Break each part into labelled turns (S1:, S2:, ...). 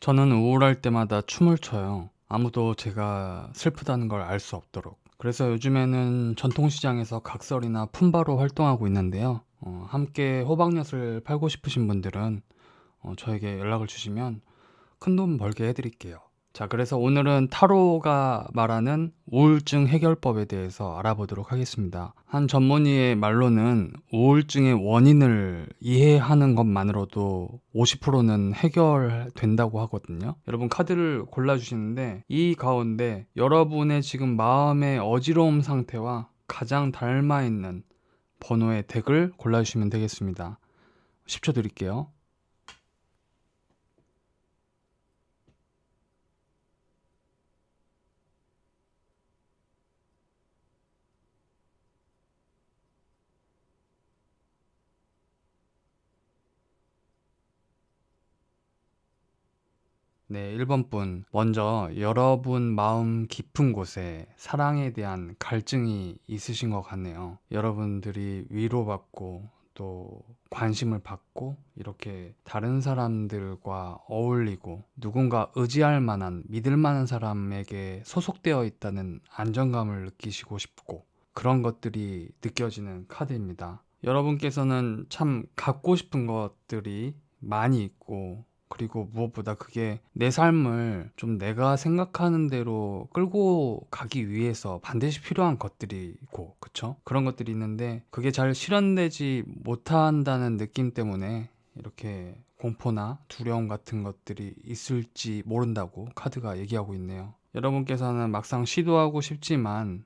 S1: 저는 우울할 때마다 춤을 춰요. 아무도 제가 슬프다는 걸 알 수 없도록. 그래서 요즘에는 전통시장에서 각설이나 품바로 활동하고 있는데요. 함께 호박엿을 팔고 싶으신 분들은 저에게 연락을 주시면 큰돈 벌게 해드릴게요. 자, 그래서 오늘은 타로가 말하는 우울증 해결법에 대해서 알아보도록 하겠습니다. 한 전문의의 말로는 우울증의 원인을 이해하는 것만으로도 50%는 해결된다고 하거든요. 여러분 카드를 골라주시는데 이 가운데 여러분의 지금 마음의 어지러움 상태와 가장 닮아있는 번호의 덱을 골라주시면 되겠습니다. 10초 드릴게요. 네, 1번 분. 먼저 여러분 마음 깊은 곳에 사랑에 대한 갈증이 있으신 것 같네요. 여러분들이 위로받고 또 관심을 받고 이렇게 다른 사람들과 어울리고 누군가 의지할 만한 믿을 만한 사람에게 소속되어 있다는 안정감을 느끼시고 싶고 그런 것들이 느껴지는 카드입니다. 여러분께서는 참 갖고 싶은 것들이 많이 있고 그리고 무엇보다 그게 내 삶을 좀 내가 생각하는 대로 끌고 가기 위해서 반드시 필요한 것들이고, 그쵸? 그런 것들이 있는데, 그게 잘 실현되지 못한다는 느낌 때문에 이렇게 공포나 두려움 같은 것들이 있을지 모른다고 카드가 얘기하고 있네요. 여러분께서는 막상 시도하고 싶지만,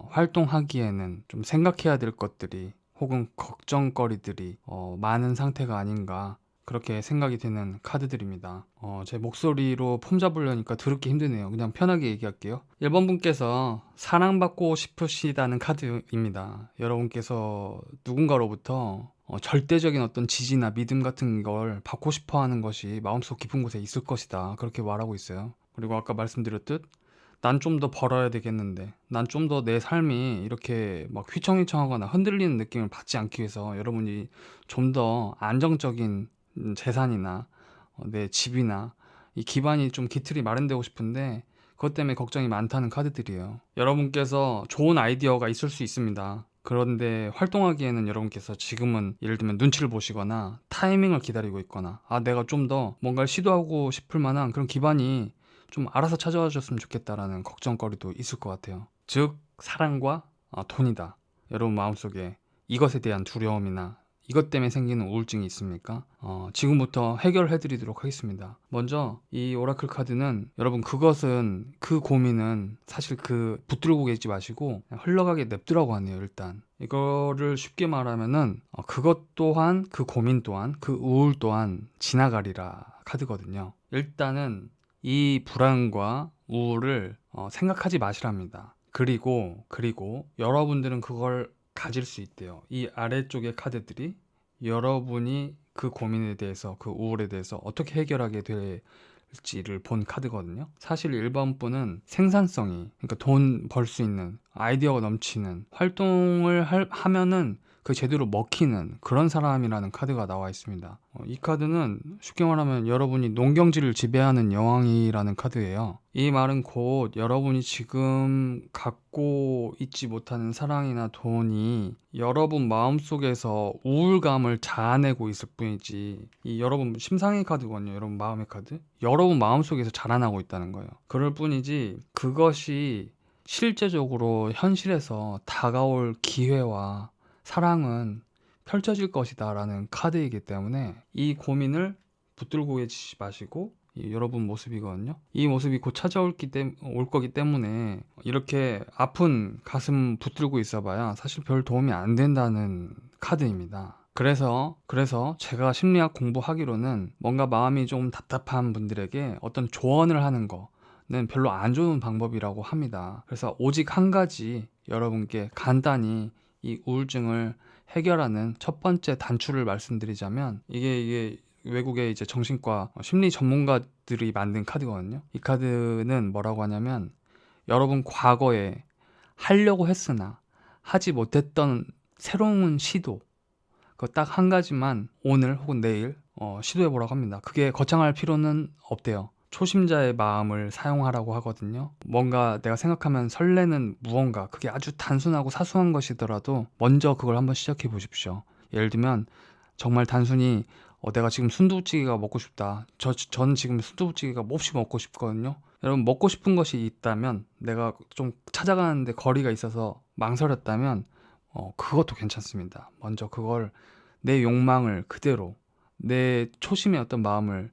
S1: 활동하기에는 좀 생각해야 될 것들이 혹은 걱정거리들이 많은 상태가 아닌가 그렇게 생각이 되는 카드들입니다. 제 목소리로 폼 잡으려니까 더럽게 힘드네요. 그냥 편하게 얘기할게요. 1번 분께서 사랑받고 싶으시다는 카드입니다. 여러분께서 누군가로부터 절대적인 어떤 지지나 믿음 같은 걸 받고 싶어 하는 것이 마음속 깊은 곳에 있을 것이다. 그렇게 말하고 있어요. 그리고 아까 말씀드렸듯 난 좀 더 벌어야 되겠는데 난 좀 더 내 삶이 이렇게 막 휘청휘청하거나 흔들리는 느낌을 받지 않기 위해서 여러분이 좀 더 안정적인 재산이나 내 집이나 이 기반이 좀 기틀이 마련되고 싶은데 그것 때문에 걱정이 많다는 카드들이에요. 여러분께서 좋은 아이디어가 있을 수 있습니다. 그런데 활동하기에는 여러분께서 지금은 예를 들면 눈치를 보시거나 타이밍을 기다리고 있거나 내가 좀 더 뭔가를 시도하고 싶을 만한 그런 기반이 좀 알아서 찾아와 줬으면 좋겠다라는 걱정거리도 있을 것 같아요. 즉 사랑과 돈이다. 여러분 마음속에 이것에 대한 두려움이나 이것 때문에 생기는 우울증이 있습니까? 지금부터 해결해 드리도록 하겠습니다. 먼저 이 오라클 카드는 여러분 그것은 그 고민은 사실 그 붙들고 계지 마시고 그냥 흘러가게 냅두라고 하네요. 일단 이거를 쉽게 말하면은 그것 또한 그 고민 또한 그 우울 또한 지나가리라 카드거든요. 일단은 이 불안과 우울을 생각하지 마시랍니다. 그리고 여러분들은 그걸 가질 수 있대요. 이 아래쪽의 카드들이 여러분이 그 고민에 대해서 그 우울에 대해서 어떻게 해결하게 될지를 본 카드거든요. 사실 1번 분은 생산성이 그러니까 돈 벌 수 있는 아이디어가 넘치는 활동을 하면은 그 제대로 먹히는 그런 사람이라는 카드가 나와 있습니다. 이 카드는 쉽게 말하면 여러분이 농경지를 지배하는 여왕이라는 카드예요. 이 말은 곧 여러분이 지금 갖고 있지 못하는 사랑이나 돈이 여러분 마음속에서 우울감을 자아내고 있을 뿐이지 이 여러분 심상의 카드거든요. 여러분 마음의 카드. 여러분 마음속에서 자라나고 있다는 거예요. 그럴 뿐이지 그것이 실제적으로 현실에서 다가올 기회와 사랑은 펼쳐질 것이다 라는 카드이기 때문에 이 고민을 붙들고 계시지 마시고 여러분 모습이거든요. 이 모습이 곧 올 거기 때문에 이렇게 아픈 가슴 붙들고 있어봐야 사실 별 도움이 안 된다는 카드입니다. 그래서 제가 심리학 공부하기로는 뭔가 마음이 좀 답답한 분들에게 어떤 조언을 하는 거는 별로 안 좋은 방법이라고 합니다. 그래서 오직 한 가지 여러분께 간단히 이 우울증을 해결하는 첫 번째 단추를 말씀드리자면 이게 외국의 이제 정신과 심리 전문가들이 만든 카드거든요. 이 카드는 뭐라고 하냐면 여러분 과거에 하려고 했으나 하지 못했던 새로운 시도 그거 딱 한 가지만 오늘 혹은 내일 시도해 보라고 합니다. 그게 거창할 필요는 없대요. 초심자의 마음을 사용하라고 하거든요. 뭔가 내가 생각하면 설레는 무언가, 그게 아주 단순하고 사소한 것이더라도 먼저 그걸 한번 시작해 보십시오. 예를 들면 정말 단순히 내가 지금 순두부찌개가 먹고 싶다. 전 지금 순두부찌개가 몹시 먹고 싶거든요. 여러분, 먹고 싶은 것이 있다면, 내가 좀 찾아가는데 거리가 있어서 망설였다면 그것도 괜찮습니다. 먼저 그걸, 내 욕망을 그대로, 내 초심의 어떤 마음을,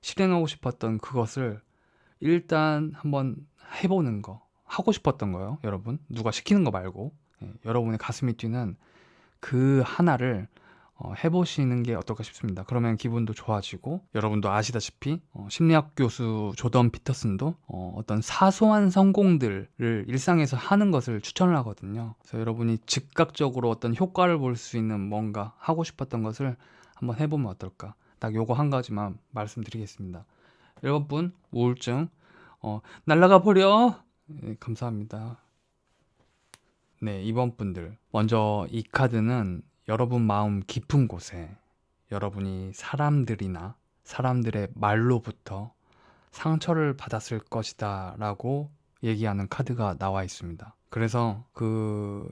S1: 실행하고 싶었던 그것을 일단 한번 해보는 거, 하고 싶었던 거요, 여러분. 누가 시키는 거 말고. 여러분의 가슴이 뛰는 그 하나를 해보시는 게 어떨까 싶습니다. 그러면 기분도 좋아지고, 여러분도 아시다시피 심리학 교수 조던 피터슨도 어떤 사소한 성공들을 일상에서 하는 것을 추천을 하거든요. 그래서 여러분이 즉각적으로 어떤 효과를 볼 수 있는 뭔가 하고 싶었던 것을 한번 해보면 어떨까. 딱 요거 한 가지만 말씀드리겠습니다. 1번 우울증 날라가 버려. 감사합니다. 네, 2번 분들, 먼저 이 카드는 여러분 마음 깊은 곳에 여러분이 사람들이나 사람들의 말로부터 상처를 받았을 것이다 라고 얘기하는 카드가 나와 있습니다. 그래서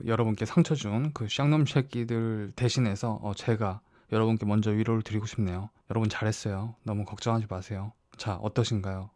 S1: 여러분께 상처 준 그 쌍놈 새끼들 대신해서 제가 여러분께 먼저 위로를 드리고 싶네요. 여러분 잘했어요. 너무 걱정하지 마세요. 자, 어떠신가요?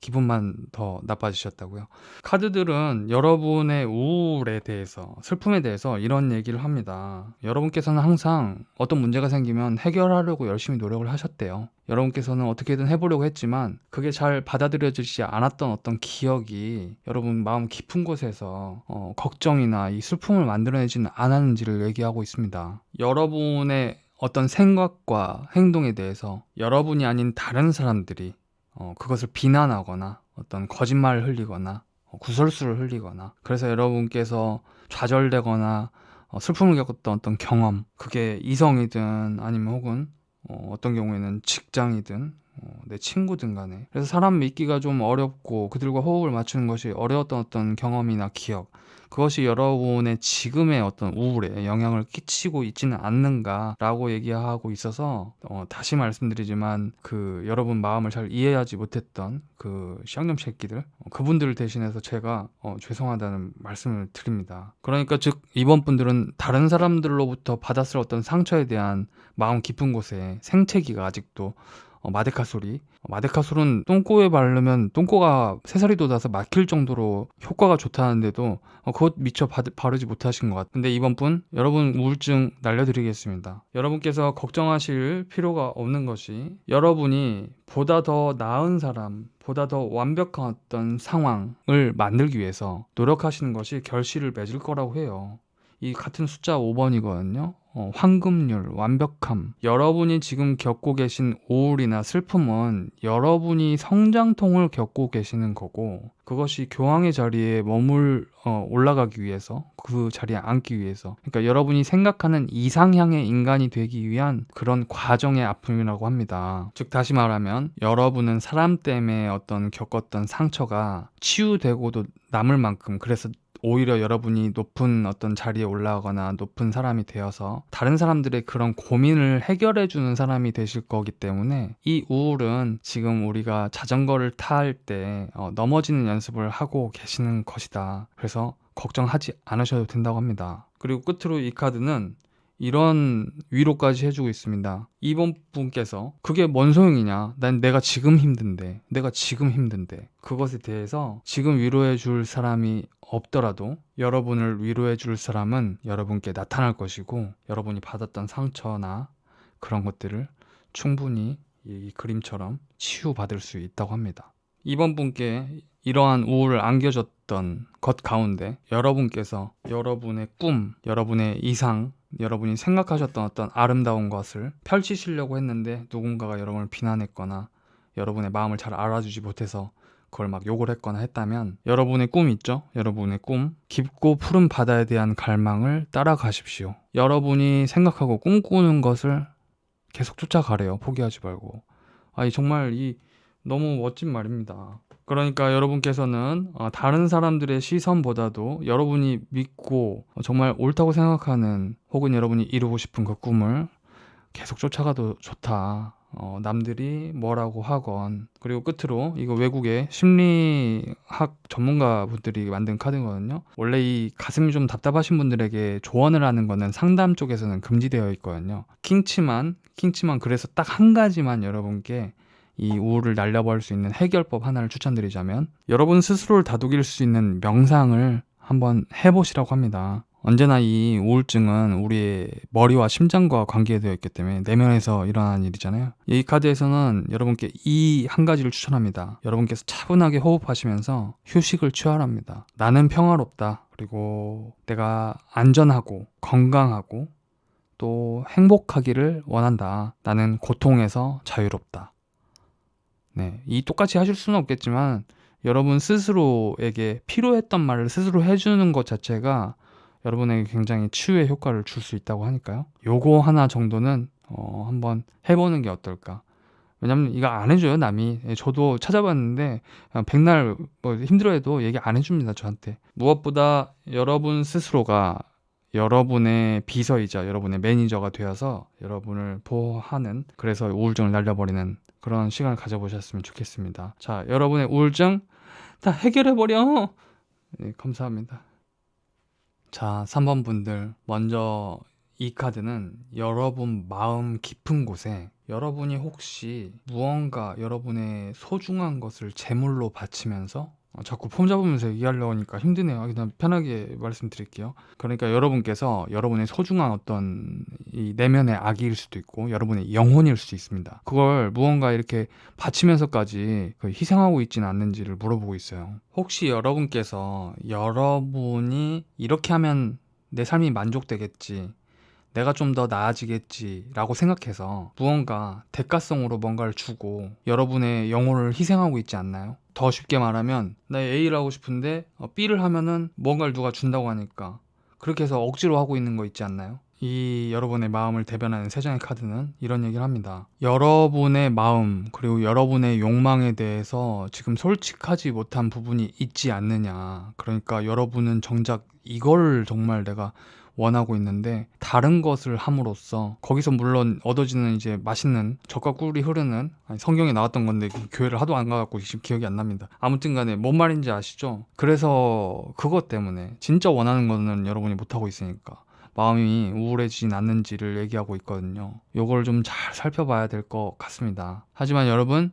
S1: 기분만 더 나빠지셨다고요? 카드들은 여러분의 우울에 대해서, 슬픔에 대해서 이런 얘기를 합니다. 여러분께서는 항상 어떤 문제가 생기면 해결하려고 열심히 노력을 하셨대요. 여러분께서는 어떻게든 해보려고 했지만 그게 잘 받아들여지지 않았던 어떤 기억이 여러분 마음 깊은 곳에서 걱정이나 이 슬픔을 만들어내지는 않았는지를 얘기하고 있습니다. 여러분의 어떤 생각과 행동에 대해서 여러분이 아닌 다른 사람들이 그것을 비난하거나 어떤 거짓말을 흘리거나 구설수를 흘리거나, 그래서 여러분께서 좌절되거나 슬픔을 겪었던 어떤 경험, 그게 이성이든 아니면 혹은 어떤 경우에는 직장이든 내 친구든 간에, 그래서 사람 믿기가 좀 어렵고 그들과 호흡을 맞추는 것이 어려웠던 어떤 경험이나 기억, 그것이 여러분의 지금의 어떤 우울에 영향을 끼치고 있지는 않는가라고 얘기하고 있어서, 다시 말씀드리지만 여러분 마음을 잘 이해하지 못했던 그 쌍놈 새끼들, 그분들을 대신해서 제가 죄송하다는 말씀을 드립니다. 그러니까 즉, 이번 분들은 다른 사람들로부터 받았을 어떤 상처에 대한 마음 깊은 곳에 생채기가 아직도 마데카솔은 똥꼬에 바르면 똥꼬가 새살이 돋아서 막힐 정도로 효과가 좋다는데도 그것 미처 바르지 못하신 것 같아요. 근데 이번 분, 여러분 우울증 날려드리겠습니다. 여러분께서 걱정하실 필요가 없는 것이, 여러분이 보다 더 나은 사람, 보다 더 완벽한 어떤 상황을 만들기 위해서 노력하시는 것이 결실을 맺을 거라고 해요. 이 같은 숫자 5번이거든요. 황금률, 완벽함. 여러분이 지금 겪고 계신 우울이나 슬픔은 여러분이 성장통을 겪고 계시는 거고, 그것이 교황의 자리에 올라가기 위해서, 그 자리에 앉기 위해서, 그러니까 여러분이 생각하는 이상향의 인간이 되기 위한 그런 과정의 아픔이라고 합니다. 즉, 다시 말하면 여러분은 사람 때문에 겪었던 상처가 치유되고도 남을 만큼, 그래서 오히려 여러분이 높은 어떤 자리에 올라가거나 높은 사람이 되어서 다른 사람들의 그런 고민을 해결해주는 사람이 되실 거기 때문에, 이 우울은 지금 우리가 자전거를 탈 때 넘어지는 연습을 하고 계시는 것이다. 그래서 걱정하지 않으셔도 된다고 합니다. 그리고 끝으로 이 카드는 이런 위로까지 해주고 있습니다. 이번 분께서 그게 뭔 소용이냐, 내가 지금 힘든데, 그것에 대해서 지금 위로해 줄 사람이 없더라도 여러분을 위로해 줄 사람은 여러분께 나타날 것이고, 여러분이 받았던 상처나 그런 것들을 충분히 이 그림처럼 치유받을 수 있다고 합니다. 이번 분께 이러한 우울을 안겨줬던 것 가운데 여러분께서 여러분의 꿈, 여러분의 이상, 여러분이 생각하셨던 어떤 아름다운 것을 펼치시려고 했는데 누군가가 여러분을 비난했거나 여러분의 마음을 잘 알아주지 못해서 그걸 막 욕을 했거나 했다면, 여러분의 꿈 있죠? 여러분의 꿈, 깊고 푸른 바다에 대한 갈망을 따라가십시오. 여러분이 생각하고 꿈꾸는 것을 계속 쫓아가래요. 포기하지 말고. 정말 너무 멋진 말입니다. 그러니까 여러분께서는 다른 사람들의 시선보다도 여러분이 믿고 정말 옳다고 생각하는, 혹은 여러분이 이루고 싶은 그 꿈을 계속 쫓아가도 좋다. 남들이 뭐라고 하건. 그리고 끝으로 이거 외국의 심리학 전문가분들이 만든 카드거든요. 원래 이 가슴이 좀 답답하신 분들에게 조언을 하는 거는 상담 쪽에서는 금지되어 있거든요. 킹치만 그래서 딱 한 가지만 여러분께 이 우울을 날려버릴 수 있는 해결법 하나를 추천드리자면, 여러분 스스로를 다독일 수 있는 명상을 한번 해보시라고 합니다. 언제나 이 우울증은 우리의 머리와 심장과 관계되어 있기 때문에 내면에서 일어나는 일이잖아요. 이 카드에서는 여러분께 이 한 가지를 추천합니다. 여러분께서 차분하게 호흡하시면서 휴식을 취하랍니다. 나는 평화롭다. 그리고 내가 안전하고 건강하고 또 행복하기를 원한다. 나는 고통에서 자유롭다. 네, 이 똑같이 하실 수는 없겠지만 여러분 스스로에게 필요했던 말을 스스로 해주는 것 자체가 여러분에게 굉장히 치유의 효과를 줄 수 있다고 하니까요. 요거 하나 정도는 한번 해보는 게 어떨까. 왜냐면 이거 안 해줘요, 남이. 예, 저도 찾아봤는데 백날 뭐 힘들어해도 얘기 안 해줍니다, 저한테. 무엇보다 여러분 스스로가 여러분의 비서이자 여러분의 매니저가 되어서 여러분을 보호하는, 그래서 우울증을 날려버리는 그런 시간을 가져보셨으면 좋겠습니다. 자, 여러분의 우울증 다 해결해버려. 네, 감사합니다. 자, 3번 분들, 먼저 이 카드는 여러분 마음 깊은 곳에 여러분이 혹시 무언가 여러분의 소중한 것을 제물로 바치면서 자꾸 폼 잡으면서 얘기하려고 하니까 힘드네요. 그냥 편하게 말씀드릴게요. 그러니까 여러분께서 여러분의 소중한 어떤 이 내면의 아기일 수도 있고 여러분의 영혼일 수도 있습니다. 그걸 무언가 이렇게 바치면서까지 희생하고 있지는 않는지를 물어보고 있어요. 혹시 여러분께서 여러분이 이렇게 하면 내 삶이 만족되겠지, 내가 좀 더 나아지겠지 라고 생각해서 무언가 대가성으로 뭔가를 주고 여러분의 영혼을 희생하고 있지 않나요? 더 쉽게 말하면 나 A를 하고 싶은데 B를 하면은 뭔가를 누가 준다고 하니까 그렇게 해서 억지로 하고 있는 거 있지 않나요? 이 여러분의 마음을 대변하는 세 장의 카드는 이런 얘기를 합니다. 여러분의 마음 그리고 여러분의 욕망에 대해서 지금 솔직하지 못한 부분이 있지 않느냐. 그러니까 여러분은 정작 이걸 정말 내가 원하고 있는데 다른 것을 함으로써 거기서 물론 얻어지는 이제 맛있는 젖과 꿀이 흐르는, 아니, 성경에 나왔던 건데 교회를 하도 안 가갖고 지금 기억이 안 납니다. 아무튼 간에 뭔 말인지 아시죠? 그래서 그것 때문에 진짜 원하는 거는 여러분이 못하고 있으니까 마음이 우울해지진 않는지를 얘기하고 있거든요. 요걸 좀 잘 살펴봐야 될 것 같습니다. 하지만 여러분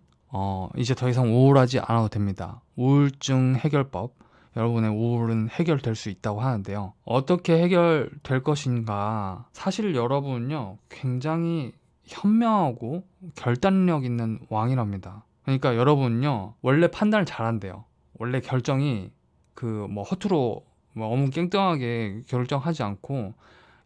S1: 이제 더 이상 우울하지 않아도 됩니다. 우울증 해결법, 여러분의 우울은 해결될 수 있다고 하는데요. 어떻게 해결될 것인가? 사실 여러분은요, 굉장히 현명하고 결단력 있는 왕이랍니다. 그러니까 여러분은요, 원래 판단을 잘한대요. 원래 결정이 그 뭐 허투루 뭐 어문깽뚱하게 결정하지 않고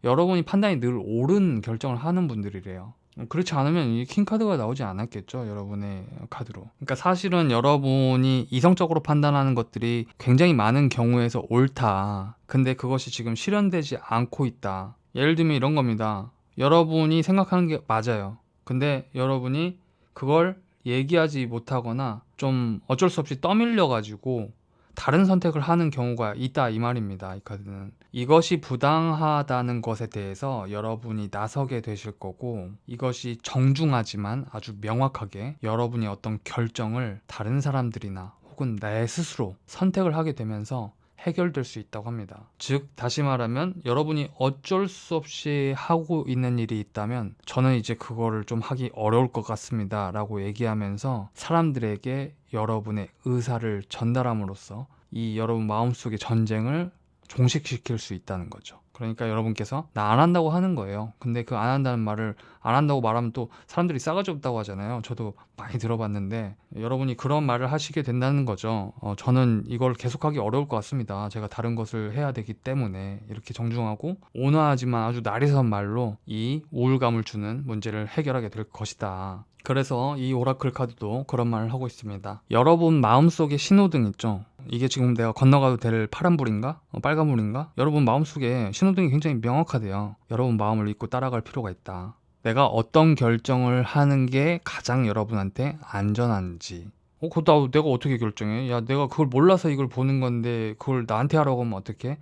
S1: 여러분이 판단이 늘 옳은 결정을 하는 분들이래요. 그렇지 않으면 이 킹카드가 나오지 않았겠죠, 여러분의 카드로. 그러니까 사실은 여러분이 이성적으로 판단하는 것들이 굉장히 많은 경우에서 옳다. 근데 그것이 지금 실현되지 않고 있다. 예를 들면 이런 겁니다. 여러분이 생각하는 게 맞아요. 근데 여러분이 그걸 얘기하지 못하거나 좀 어쩔 수 없이 떠밀려가지고 다른 선택을 하는 경우가 있다, 이 말입니다. 이 카드는 이것이 부당하다는 것에 대해서 여러분이 나서게 되실 거고, 이것이 정중하지만 아주 명확하게 여러분이 어떤 결정을 다른 사람들이나 혹은 내 스스로 선택을 하게 되면서 해결될 수 있다고 합니다. 즉 다시 말하면 여러분이 어쩔 수 없이 하고 있는 일이 있다면 저는 이제 그거를 좀 하기 어려울 것 같습니다 라고 얘기하면서 사람들에게 여러분의 의사를 전달함으로써 이 여러분 마음속의 전쟁을 종식시킬 수 있다는 거죠. 그러니까 여러분께서 나 안 한다고 하는 거예요. 근데 그 안 한다는 말을 안 한다고 말하면 또 사람들이 싸가지 없다고 하잖아요. 저도 많이 들어봤는데 여러분이 그런 말을 하시게 된다는 거죠. 저는 이걸 계속하기 어려울 것 같습니다. 제가 다른 것을 해야 되기 때문에 이렇게 정중하고 온화하지만 아주 날이 선 말로 이 우울감을 주는 문제를 해결하게 될 것이다. 그래서 이 오라클 카드도 그런 말을 하고 있습니다. 여러분 마음속에 신호등 있죠? 이게 지금 내가 건너가도 될 파란불인가? 빨간불인가? 여러분 마음속에 신호등이 굉장히 명확하대요. 여러분 마음을 잊고 따라갈 필요가 있다. 내가 어떤 결정을 하는 게 가장 여러분한테 안전한지. 그거 내가 어떻게 결정해? 야, 내가 그걸 몰라서 이걸 보는 건데 그걸 나한테 하라고 하면 어떡해?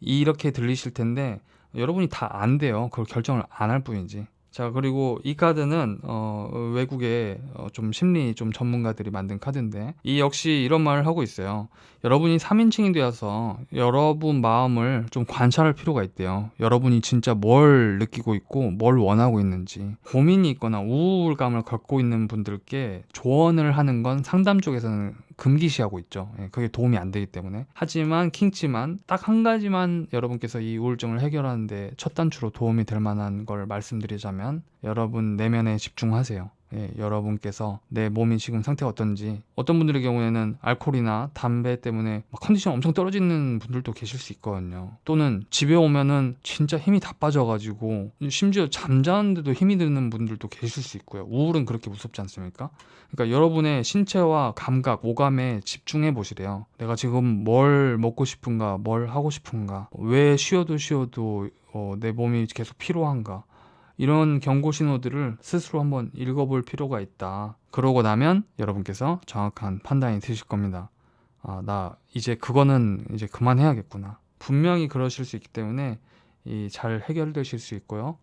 S1: 이렇게 들리실 텐데 여러분이 다 안 돼요. 그걸 결정을 안 할 뿐이지. 자, 그리고 이 카드는 외국의 좀 심리 좀 전문가들이 만든 카드인데, 이 역시 이런 말을 하고 있어요. 여러분이 3인칭이 되어서 여러분 마음을 좀 관찰할 필요가 있대요. 여러분이 진짜 뭘 느끼고 있고 뭘 원하고 있는지. 고민이 있거나 우울감을 갖고 있는 분들께 조언을 하는 건 상담 쪽에서는 금기시하고 있죠. 예, 그게 도움이 안 되기 때문에. 하지만 킹치만 딱 한 가지만 여러분께서 이 우울증을 해결하는데 첫 단추로 도움이 될 만한 걸 말씀드리자면, 여러분 내면에 집중하세요. 예, 여러분께서 내 몸이 지금 상태가 어떤지. 어떤 분들의 경우에는 알코올이나 담배 때문에 막 컨디션 엄청 떨어지는 분들도 계실 수 있거든요. 또는 집에 오면은 진짜 힘이 다 빠져가지고 심지어 잠자는데도 힘이 드는 분들도 계실 수 있고요. 우울은 그렇게 무섭지 않습니까? 그러니까 여러분의 신체와 감각, 오감에 집중해 보시래요. 내가 지금 뭘 먹고 싶은가, 뭘 하고 싶은가, 왜 쉬어도 내 몸이 계속 피로한가, 이런 경고 신호들을 스스로 한번 읽어볼 필요가 있다. 그러고 나면 여러분께서 정확한 판단이 드실 겁니다. 아, 나 이제 그거는 이제 그만해야겠구나. 분명히 그러실 수 있기 때문에 잘 해결되실 수 있고요.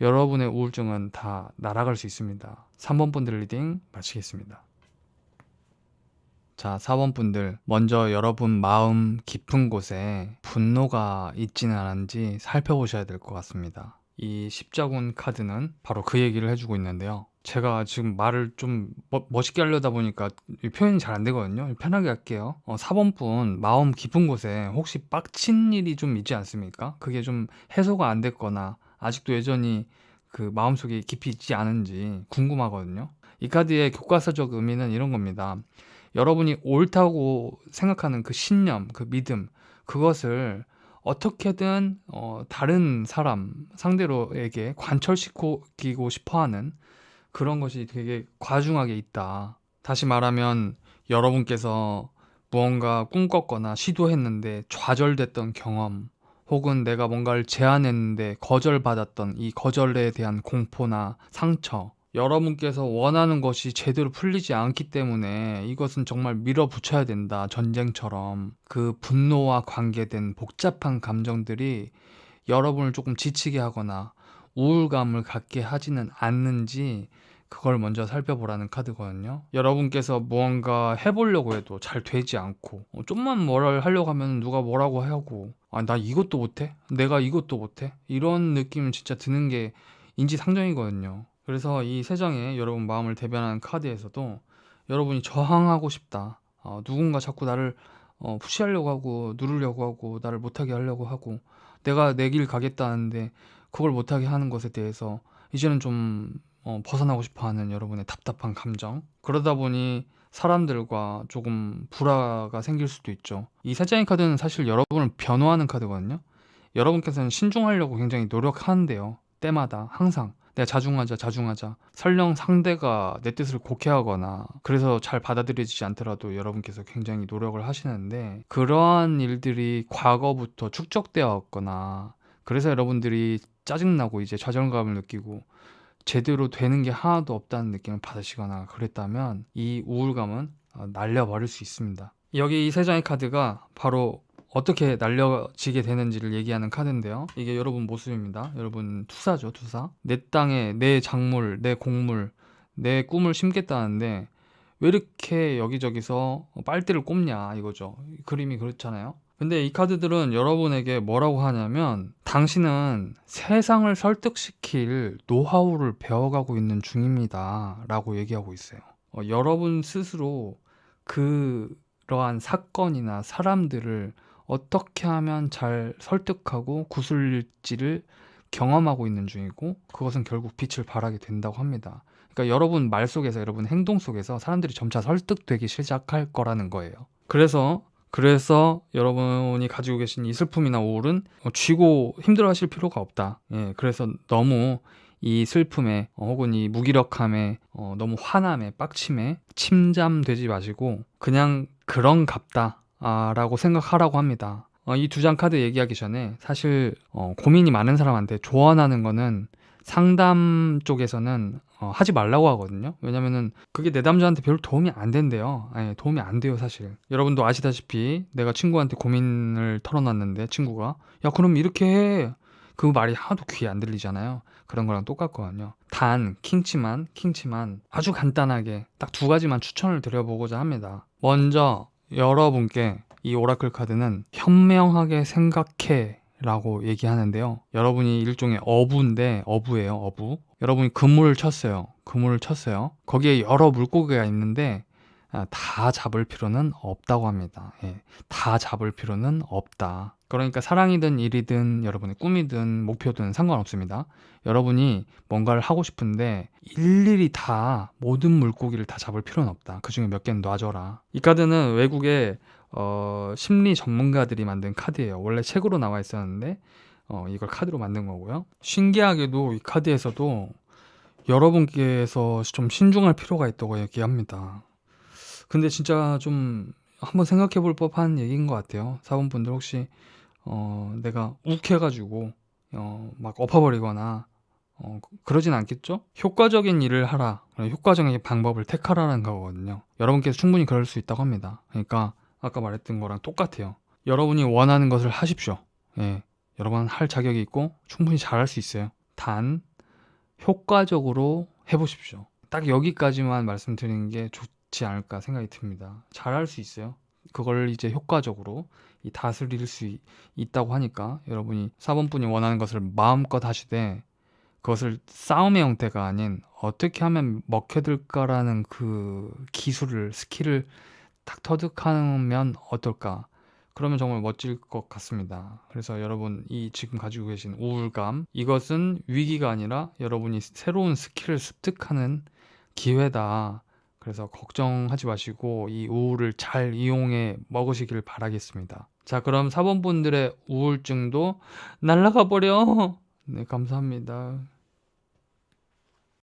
S1: 여러분의 우울증은 다 날아갈 수 있습니다. 3번 분들 리딩 마치겠습니다. 자, 4번 분들, 먼저 여러분 마음 깊은 곳에 분노가 있지는 않은지 살펴보셔야 될 것 같습니다. 이 십자군 카드는 바로 그 얘기를 해주고 있는데요. 제가 지금 말을 좀 멋있게 하려다 보니까 이 표현이 잘 안 되거든요. 편하게 할게요. 4번 분 마음 깊은 곳에 혹시 빡친 일이 좀 있지 않습니까? 그게 좀 해소가 안 됐거나 아직도 여전히 그 마음속에 깊이 있지 않은지 궁금하거든요. 이 카드의 교과서적 의미는 이런 겁니다. 여러분이 옳다고 생각하는 그 신념, 그 믿음, 그것을 어떻게든 다른 사람 상대로에게 관철시키고 싶어하는 그런 것이 되게 과중하게 있다. 다시 말하면 여러분께서 무언가 꿈꿨거나 시도했는데 좌절됐던 경험, 혹은 내가 뭔가를 제안했는데 거절받았던 이 거절에 대한 공포나 상처, 여러분께서 원하는 것이 제대로 풀리지 않기 때문에 이것은 정말 밀어붙여야 된다. 전쟁처럼 그 분노와 관계된 복잡한 감정들이 여러분을 조금 지치게 하거나 우울감을 갖게 하지는 않는지, 그걸 먼저 살펴보라는 카드거든요. 여러분께서 무언가 해보려고 해도 잘 되지 않고 좀만 뭐를 하려고 하면 누가 뭐라고 하고, 아, 나 이것도 못해? 내가 이것도 못해? 이런 느낌 진짜 드는 게 인지상정이거든요. 그래서 이 세 장의 여러분 마음을 대변하는 카드에서도 여러분이 저항하고 싶다, 누군가 자꾸 나를 푸시하려고 하고 누르려고 하고 나를 못하게 하려고 하고 내가 내 길 가겠다는데 그걸 못하게 하는 것에 대해서 이제는 좀 벗어나고 싶어하는 여러분의 답답한 감정, 그러다 보니 사람들과 조금 불화가 생길 수도 있죠. 이 세 장의 카드는 사실 여러분을 변호하는 카드거든요. 여러분께서는 신중하려고 굉장히 노력하는데요, 때마다 항상 내가 자중하자. 설령 상대가 내 뜻을 곡해하거나 그래서 잘 받아들여지지 않더라도 여러분께서 굉장히 노력을 하시는데, 그러한 일들이 과거부터 축적되어 왔거나 그래서 여러분들이 짜증나고 이제 좌절감을 느끼고 제대로 되는 게 하나도 없다는 느낌을 받으시거나 그랬다면 이 우울감은 날려버릴 수 있습니다. 여기 이 세 장의 카드가 바로 어떻게 날려지게 되는지를 얘기하는 카드인데요. 이게 여러분 모습입니다. 여러분 투사죠, 투사. 내 땅에 내 작물, 내 곡물, 내 꿈을 심겠다는데 왜 이렇게 여기저기서 빨대를 꼽냐 이거죠. 그림이 그렇잖아요. 근데 이 카드들은 여러분에게 뭐라고 하냐면, 당신은 세상을 설득시킬 노하우를 배워가고 있는 중입니다 라고 얘기하고 있어요. 여러분 스스로 그러한 사건이나 사람들을 어떻게 하면 잘 설득하고 구슬릴지를 경험하고 있는 중이고, 그것은 결국 빛을 발하게 된다고 합니다. 그러니까 여러분 말 속에서, 여러분 행동 속에서 사람들이 점차 설득되기 시작할 거라는 거예요. 그래서 여러분이 가지고 계신 이 슬픔이나 우울은 쥐고 힘들어 하실 필요가 없다. 예, 그래서 너무 이 슬픔에 혹은 이 무기력함에 너무 화남에 빡침에 침잠되지 마시고 그냥 그런 갑다 라고 생각하라고 합니다. 이 두 장 카드 얘기하기 전에 사실 고민이 많은 사람한테 조언하는 거는 상담 쪽에서는 하지 말라고 하거든요. 왜냐면은 그게 내담자한테 별로 도움이 안 된대요. 아니, 도움이 안 돼요, 사실. 여러분도 아시다시피 내가 친구한테 고민을 털어놨는데 친구가 야, 그럼 이렇게 해. 그 말이 하나도 귀에 안 들리잖아요. 그런 거랑 똑같거든요. 단 킹치만 아주 간단하게 딱 두 가지만 추천을 드려보고자 합니다. 먼저 여러분께 이 오라클 카드는 현명하게 생각해 라고 얘기하는데요. 여러분이 일종의 어부예요, 어부. 여러분이 그물을 쳤어요. 거기에 여러 물고기가 있는데 다 잡을 필요는 없다고 합니다. 예, 다 잡을 필요는 없다. 그러니까 사랑이든 일이든 여러분의 꿈이든 목표든 상관없습니다. 여러분이 뭔가를 하고 싶은데 일일이 다 모든 물고기를 다 잡을 필요는 없다. 그 중에 몇 개는 놔줘라. 이 카드는 외국의 심리 전문가들이 만든 카드예요. 원래 책으로 나와 있었는데 이걸 카드로 만든 거고요. 신기하게도 이 카드에서도 여러분께서 좀 신중할 필요가 있다고 얘기합니다. 근데 진짜 좀 한번 생각해 볼 법한 얘기인 것 같아요. 사원분들 혹시 내가 욱해가지고 막 엎어버리거나 그러진 않겠죠? 효과적인 일을 하라. 효과적인 방법을 택하라는 거거든요. 여러분께서 충분히 그럴 수 있다고 합니다. 그러니까 아까 말했던 거랑 똑같아요. 여러분이 원하는 것을 하십시오. 예, 여러분 할 자격이 있고 충분히 잘할 수 있어요. 단 효과적으로 해보십시오. 딱 여기까지만 말씀드리는 게 좋지 않을까 생각이 듭니다. 잘할 수 있어요. 그걸 이제 효과적으로 다스릴 수 있다고 하니까 여러분이 4번분이 원하는 것을 마음껏 하시되 그것을 싸움의 형태가 아닌 어떻게 하면 먹혀들까라는 그 스킬을 딱 터득하면 어떨까? 그러면 정말 멋질 것 같습니다. 그래서 여러분 이 지금 가지고 계신 우울감 이것은 위기가 아니라 여러분이 새로운 스킬을 습득하는 기회다. 그래서 걱정하지 마시고 이 우울을 잘 이용해 먹으시길 바라겠습니다. 자, 그럼 4번 분들의 우울증도 날아가 버려. 네, 감사합니다.